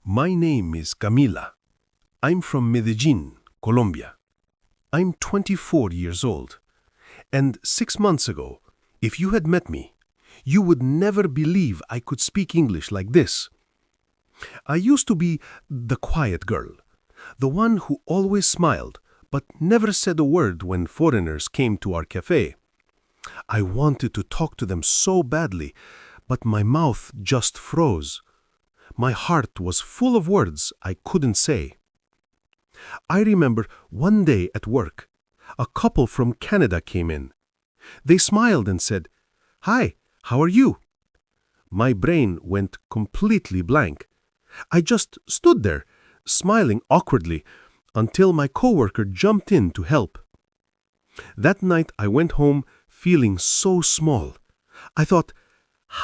My name is Camila. I'm from Medellin, Colombia. I'm 24 years old. And 6 months ago, if you had met me, you would never believe I could speak English like this. I used to be the quiet girl, the one who always smiled but never said a word when foreigners came to our cafe. I wanted to talk to them so badly, but my mouth just froze. My heart was full of words I couldn't say. I remember one day at work, a couple from Canada came in. They smiled and said, "Hi, how are you?" My brain went completely blank. I just stood there, smiling awkwardly, until my coworker jumped in to help. That night I went home feeling so small. I thought,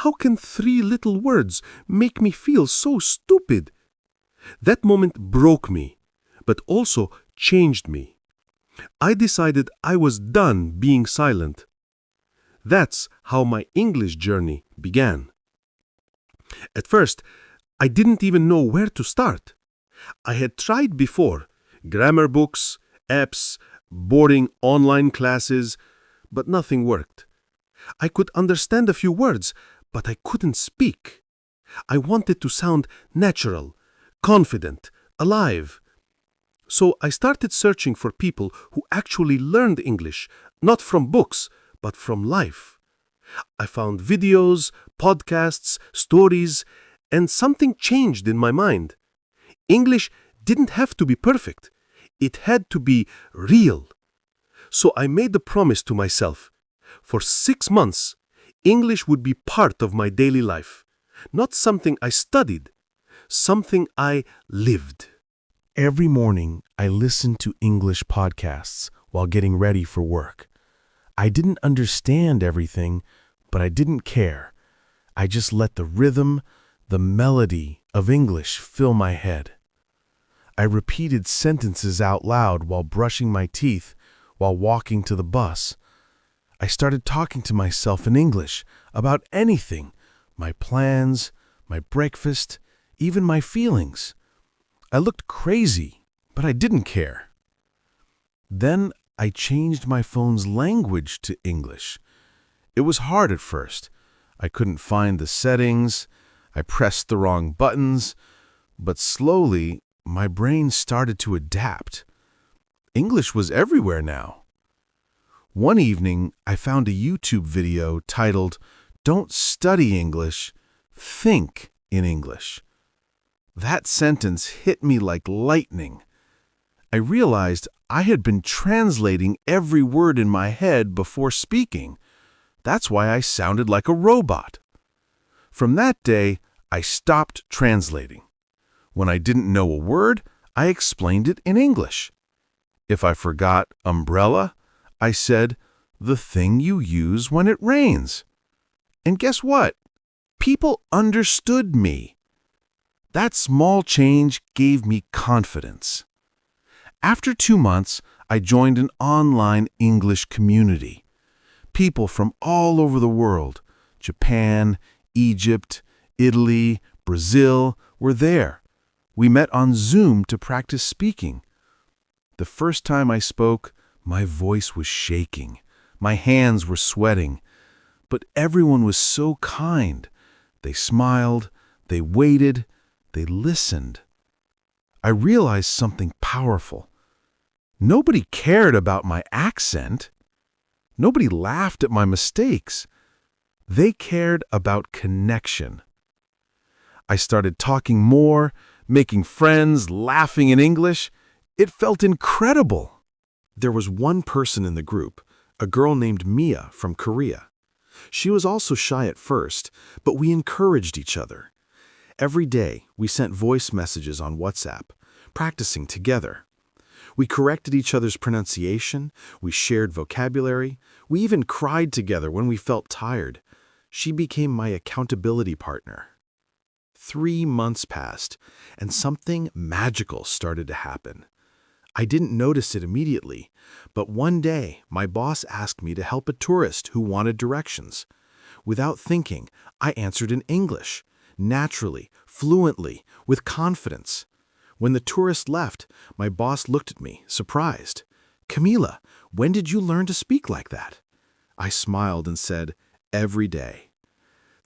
how can 3 little words make me feel so stupid? That moment broke me, but also changed me. I decided I was done being silent. That's how my English journey began. At first, I didn't even know where to start. I had tried before, grammar books, apps, boring online classes, but nothing worked. I could understand a few words, but I couldn't speak. I wanted to sound natural, confident, alive. So I started searching for people who actually learned English, not from books, but from life. I found videos, podcasts, stories, and something changed in my mind. English didn't have to be perfect. It had to be real. So I made the promise to myself. For 6 months, English would be part of my daily life. Not something I studied, something I lived. Every morning, I listened to English podcasts while getting ready for work. I didn't understand everything, but I didn't care. I just let the rhythm, the melody of English fill my head. I repeated sentences out loud while brushing my teeth, while walking to the bus. I started talking to myself in English about anything, my plans, my breakfast, even my feelings. I looked crazy, but I didn't care. Then I changed my phone's language to English. It was hard at first. I couldn't find the settings. I pressed the wrong buttons. But slowly, my brain started to adapt. English was everywhere now. One evening, I found a YouTube video titled, "Don't Study English, Think in English." That sentence hit me like lightning. I realized I had been translating every word in my head before speaking. That's why I sounded like a robot. From that day, I stopped translating. When I didn't know a word, I explained it in English. If I forgot umbrella, I said, "the thing you use when it rains." And guess what? People understood me. That small change gave me confidence. After 2 months, I joined an online English community. People from all over the world, Japan, Egypt, Italy, Brazil, were there. We met on Zoom to practice speaking. The first time I spoke, my voice was shaking. My hands were sweating. But everyone was so kind. They smiled, they waited, they listened. I realized something powerful. Nobody cared about my accent. Nobody laughed at my mistakes. They cared about connection. I started talking more, making friends, laughing in English. It felt incredible. There was one person in the group, a girl named Mia from Korea. She was also shy at first, but we encouraged each other. Every day, we sent voice messages on WhatsApp, practicing together. We corrected each other's pronunciation, we shared vocabulary, we even cried together when we felt tired. She became my accountability partner. 3 months passed, and something magical started to happen. I didn't notice it immediately, but one day my boss asked me to help a tourist who wanted directions. Without thinking, I answered in English, naturally, fluently, with confidence. When the tourist left, my boss looked at me, surprised. "Camila, when did you learn to speak like that?" I smiled and said, "Every day."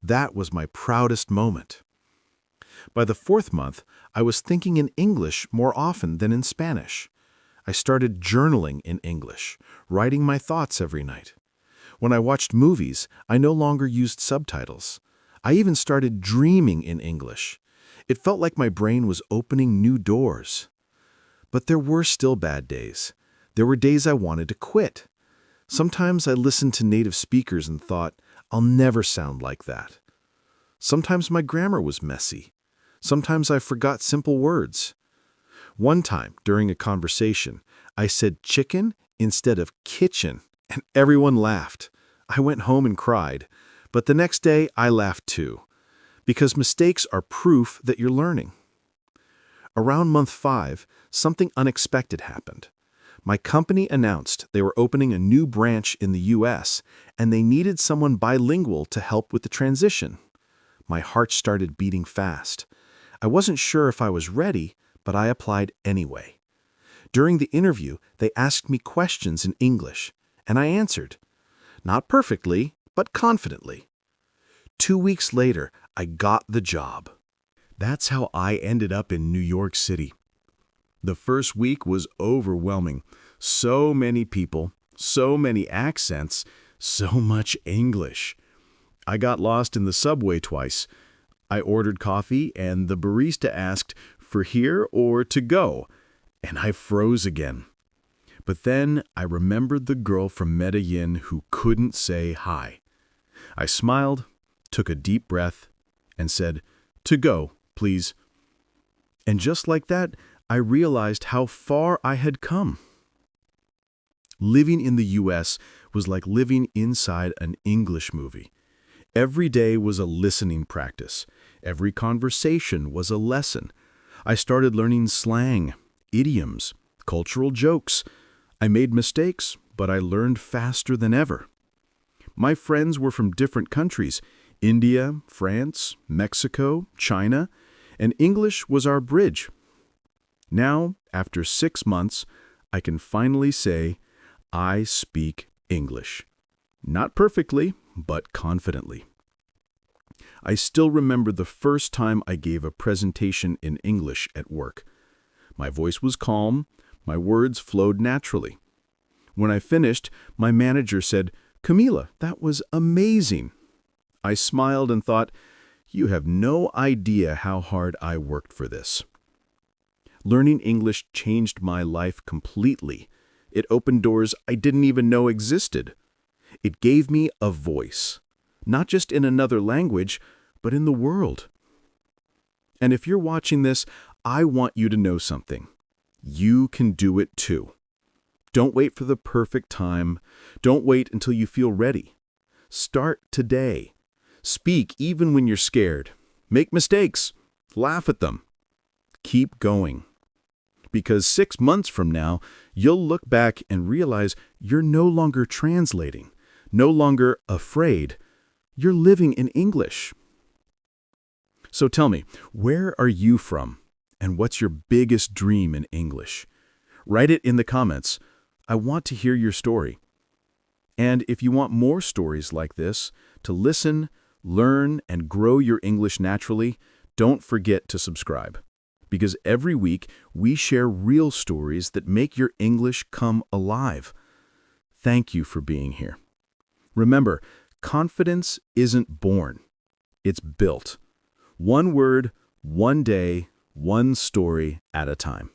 That was my proudest moment. By the 4th month, I was thinking in English more often than in Spanish. I started journaling in English, writing my thoughts every night. When I watched movies, I no longer used subtitles. I even started dreaming in English. It felt like my brain was opening new doors. But there were still bad days. There were days I wanted to quit. Sometimes I listened to native speakers and thought, I'll never sound like that. Sometimes my grammar was messy. Sometimes I forgot simple words. One time, during a conversation, I said chicken instead of kitchen, and everyone laughed. I went home and cried. But the next day, I laughed too, because mistakes are proof that you're learning. Around month 5, something unexpected happened. My company announced they were opening a new branch in the US, and they needed someone bilingual to help with the transition. My heart started beating fast. I wasn't sure if I was ready, but I applied anyway. During the interview, they asked me questions in English, and I answered. Not perfectly, but confidently. 2 weeks later, I got the job. That's how I ended up in New York City. The first week was overwhelming. So many people, so many accents, so much English. I got lost in the subway twice. I ordered coffee, and the barista asked, "For here or to go?" And I froze again. But then I remembered the girl from Medellin who couldn't say hi. I smiled, took a deep breath, and said, "To go, please." And just like that, I realized how far I had come. Living in the US was like living inside an English movie. Every day was a listening practice. Every conversation was a lesson. I started learning slang, idioms, cultural jokes. I made mistakes, but I learned faster than ever. My friends were from different countries, India, France, Mexico, China, and English was our bridge. Now, after 6 months, I can finally say, I speak English. Not perfectly, but confidently. I still remember the first time I gave a presentation in English at work. My voice was calm, my words flowed naturally. When I finished, my manager said, "Camila, that was amazing." I smiled and thought, you have no idea how hard I worked for this. Learning English changed my life completely. It opened doors I didn't even know existed. It gave me a voice, not just in another language, but in the world. And if you're watching this, I want you to know something. You can do it too. Don't wait for the perfect time. Don't wait until you feel ready. Start today. Speak even when you're scared. Make mistakes. Laugh at them. Keep going. Because 6 months from now, you'll look back and realize you're no longer translating, no longer afraid. You're living in English. So tell me, where are you from? And what's your biggest dream in English? Write it in the comments. I want to hear your story. And if you want more stories like this, to listen, learn, and grow your English naturally, don't forget to subscribe. Because every week, we share real stories that make your English come alive. Thank you for being here. Remember, confidence isn't born. It's built. One word, one day, one story at a time.